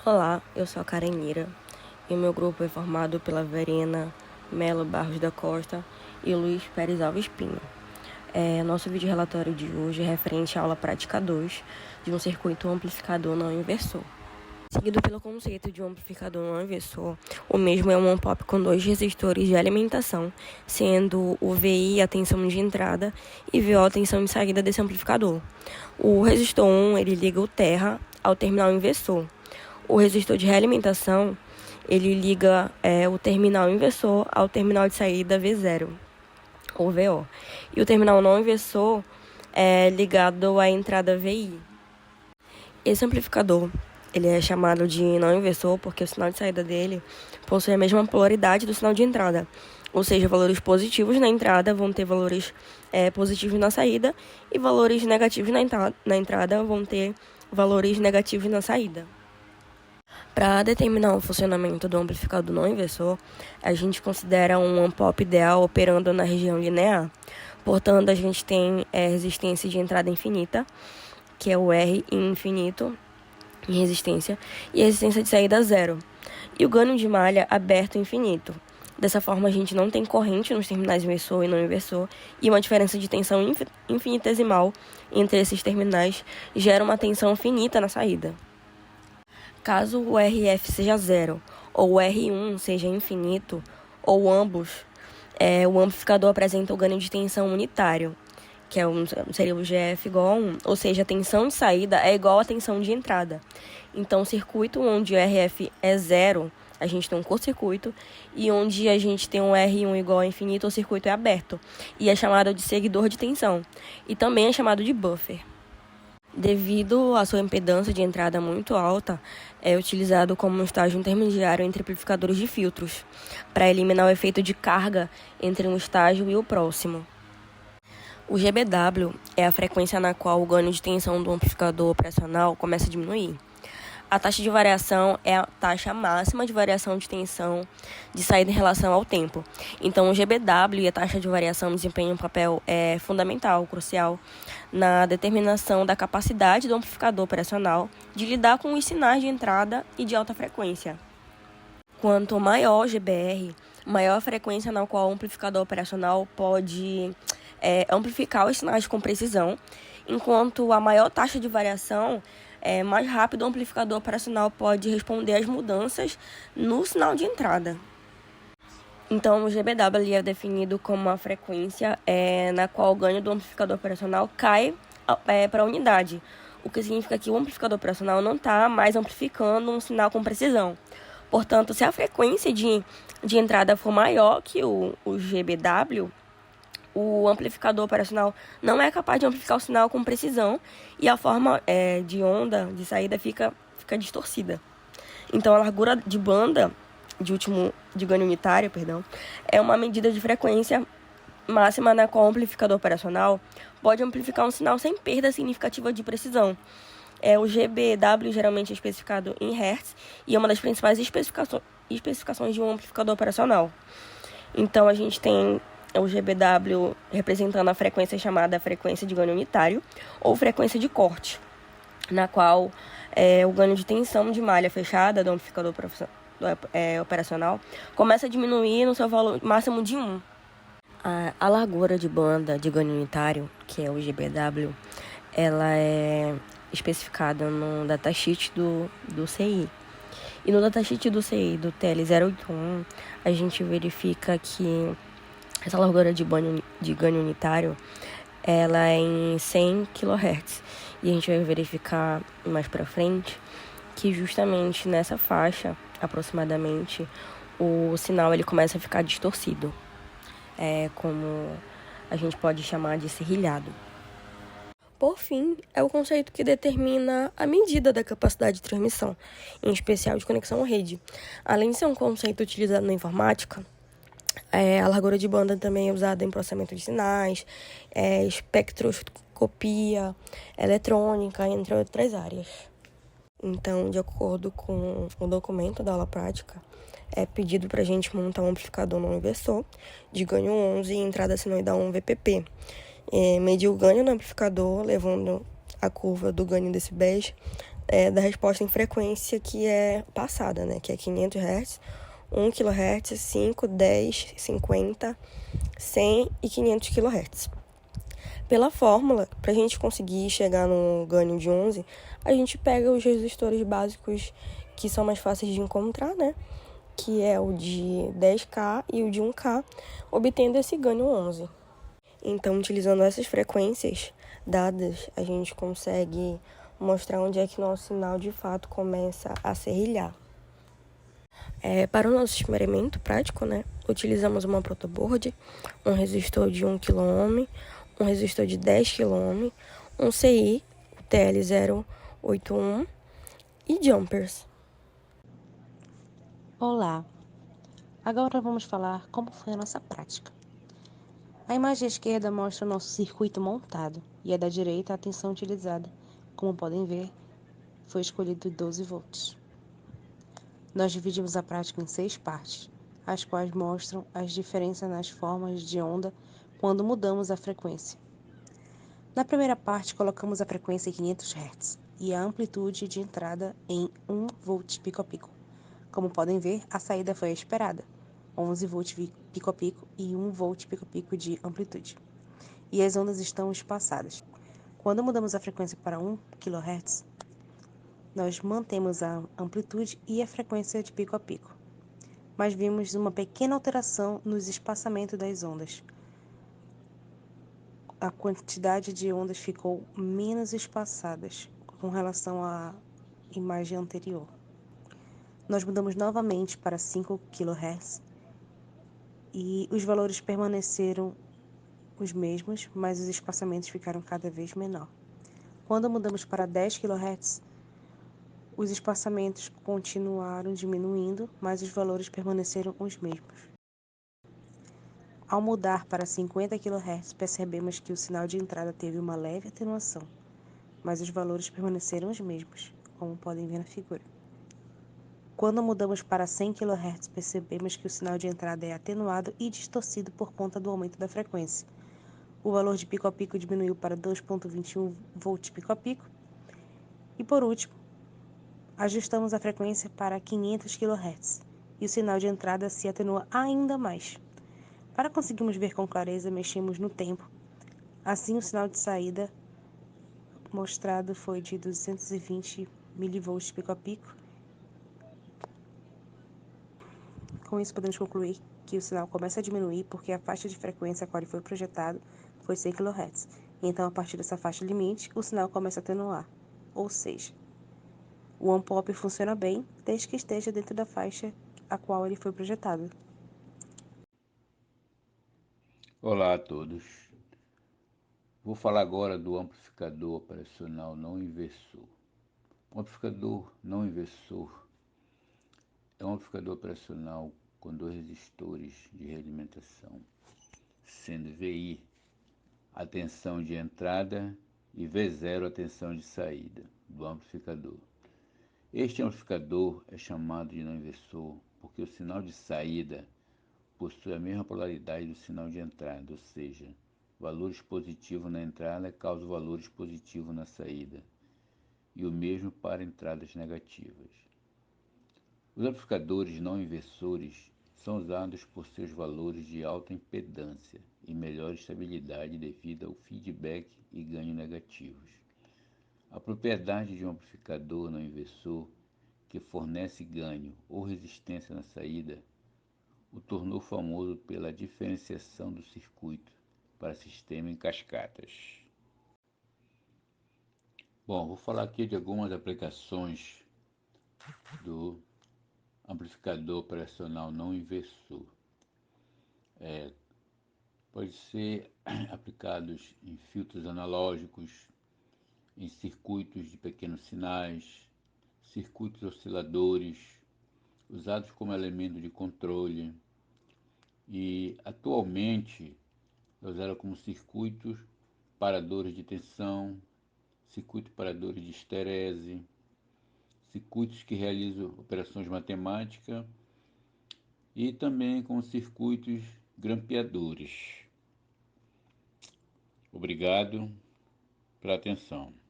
Olá, eu sou a Karen Lira e o meu grupo é formado pela Verena Melo Barros da Costa e Luiz Pérez Alves Pinho. Nosso vídeo relatório de hoje é referente à aula prática 2 de um circuito amplificador não inversor. Seguido pelo conceito de um amplificador não inversor, o mesmo é um on-pop com 2 resistores de alimentação, sendo o VI a tensão de entrada e VO a tensão de saída desse amplificador. O resistor 1 ele liga o terra ao terminal inversor. O resistor de realimentação ele liga o terminal inversor ao terminal de saída V0, ou VO. E o terminal não inversor é ligado à entrada VI. Esse amplificador ele é chamado de não inversor porque o sinal de saída dele possui a mesma polaridade do sinal de entrada. Ou seja, valores positivos na entrada vão ter valores positivos na saída e valores negativos na entrada vão ter valores negativos na saída. Para determinar o funcionamento do amplificador não inversor, a gente considera um on-pop ideal operando na região linear. Portanto, a gente tem resistência de entrada infinita, que é o R infinito em resistência, e a resistência de saída zero. E o gânio de malha aberto infinito. Dessa forma, a gente não tem corrente nos terminais inversor e não inversor, e uma diferença de tensão infinitesimal entre esses terminais gera uma tensão finita na saída. Caso o RF seja zero ou o R1 seja infinito, ou ambos, o amplificador apresenta o ganho de tensão unitário, que seria o GF igual a 1, ou seja, a tensão de saída é igual à tensão de entrada. Então, circuito onde o RF é zero, a gente tem um curto-circuito, e onde a gente tem um R1 igual a infinito, o circuito é aberto, e é chamado de seguidor de tensão, e também é chamado de buffer. Devido à sua impedância de entrada muito alta, é utilizado como um estágio intermediário entre amplificadores de filtros, para eliminar o efeito de carga entre um estágio e o próximo. O GBW é a frequência na qual o ganho de tensão do amplificador operacional começa a diminuir. A taxa de variação é a taxa máxima de variação de tensão de saída em relação ao tempo. Então, o GBW e a taxa de variação desempenham um papel fundamental, crucial, na determinação da capacidade do amplificador operacional de lidar com os sinais de entrada e de alta frequência. Quanto maior o GBR, maior a frequência na qual o amplificador operacional pode amplificar os sinais com precisão, enquanto a maior taxa de variação, mais rápido o amplificador operacional pode responder às mudanças no sinal de entrada. Então, o GBW é definido como uma frequência na qual o ganho do amplificador operacional cai para a unidade, o que significa que o amplificador operacional não está mais amplificando um sinal com precisão. Portanto, se a frequência de entrada for maior que o GBW, o amplificador operacional não é capaz de amplificar o sinal com precisão e a forma de onda de saída fica distorcida. Então, a largura de banda de ganho unitário, é uma medida de frequência máxima na qual o amplificador operacional pode amplificar um sinal sem perda significativa de precisão. O GBW geralmente é especificado em Hz e é uma das principais especificações de um amplificador operacional. Então, a gente tem o GBW representando a frequência chamada frequência de ganho unitário ou frequência de corte, na qual o ganho de tensão de malha fechada do amplificador operacional começa a diminuir no seu valor máximo de 1. A largura de banda de ganho unitário, que é o GBW, ela é especificada no datasheet do CI. E no datasheet do CI, do TL081, a gente verifica que essa largura de ganho unitário, ela é em 100 kHz. E a gente vai verificar mais para frente que justamente nessa faixa, aproximadamente, o sinal ele começa a ficar distorcido. Como a gente pode chamar de serrilhado. Por fim, é o conceito que determina a medida da capacidade de transmissão, em especial de conexão à rede. Além de ser um conceito utilizado na informática, a largura de banda também é usada em processamento de sinais, espectroscopia, eletrônica, entre outras áreas. Então, de acordo com o documento da aula prática, é pedido para a gente montar um amplificador não inversor de ganho 11 e entrada sinoidal 1 VPP. Medir o ganho no amplificador, levando a curva do ganho em decibéis da resposta em frequência que é passada, né? Que é 500 Hz, 1 kHz, 5, 10, 50, 100 e 500 kHz. Pela fórmula, para a gente conseguir chegar no ganho de 11, a gente pega os resistores básicos que são mais fáceis de encontrar, né? Que é o de 10K e o de 1K, obtendo esse ganho 11. Então, utilizando essas frequências dadas, a gente consegue mostrar onde é que nosso sinal de fato começa a serrilhar. Para o nosso experimento prático, né, utilizamos uma protoboard, um resistor de 1 kΩ, um resistor de 10 kΩ, um CI, o TL081 e jumpers. Olá, agora vamos falar como foi a nossa prática. A imagem à esquerda mostra o nosso circuito montado e a da direita a tensão utilizada. Como podem ver, foi escolhido 12 volts. Nós dividimos a prática em 6 partes, as quais mostram as diferenças nas formas de onda quando mudamos a frequência. Na primeira parte, colocamos a frequência em 500 Hz e a amplitude de entrada em 1 volt pico a pico. Como podem ver, a saída foi a esperada, 11 volts pico a pico e 1 volt pico a pico de amplitude. E as ondas estão espaçadas. Quando mudamos a frequência para 1 kHz, nós mantemos a amplitude e a frequência de pico a pico, mas vimos uma pequena alteração nos espaçamentos das ondas. A quantidade de ondas ficou menos espaçadas com relação à imagem anterior. Nós mudamos novamente para 5 kHz e os valores permaneceram os mesmos, mas os espaçamentos ficaram cada vez menor. Quando mudamos para 10 kHz, os espaçamentos continuaram diminuindo, mas os valores permaneceram os mesmos. Ao mudar para 50 kHz, percebemos que o sinal de entrada teve uma leve atenuação, mas os valores permaneceram os mesmos, como podem ver na figura. Quando mudamos para 100 kHz, percebemos que o sinal de entrada é atenuado e distorcido por conta do aumento da frequência. O valor de pico a pico diminuiu para 2,21 volts pico a pico. E por último, ajustamos a frequência para 500 kHz e o sinal de entrada se atenua ainda mais. Para conseguirmos ver com clareza, mexemos no tempo. Assim, o sinal de saída mostrado foi de 220 mV pico a pico. Com isso, podemos concluir que o sinal começa a diminuir porque a faixa de frequência a qual ele foi projetado foi 100 kHz. Então, a partir dessa faixa limite, o sinal começa a atenuar. Ou seja, o one-pop funciona bem desde que esteja dentro da faixa a qual ele foi projetado. Olá a todos. Vou falar agora do amplificador operacional não inversor. O amplificador não inversor é um amplificador operacional com dois resistores de realimentação, sendo VI a tensão de entrada e V0 a tensão de saída do amplificador. Este amplificador é chamado de não inversor porque o sinal de saída possui a mesma polaridade do sinal de entrada, ou seja, valores positivos na entrada causam valores positivos na saída, e o mesmo para entradas negativas. Os amplificadores não inversores são usados por seus valores de alta impedância e melhor estabilidade devido ao feedback e ganho negativos. A propriedade de um amplificador não inversor que fornece ganho ou resistência na saída o tornou famoso pela diferenciação do circuito para sistema em cascatas. Bom, vou falar aqui de algumas aplicações do amplificador operacional não inversor. Pode ser aplicados em filtros analógicos, em circuitos de pequenos sinais, circuitos osciladores, usados como elemento de controle e atualmente é usado como circuitos paradores de tensão, circuitos paradores de esterese, circuitos que realizam operações matemáticas e também com circuitos grampeadores. Obrigado pela atenção.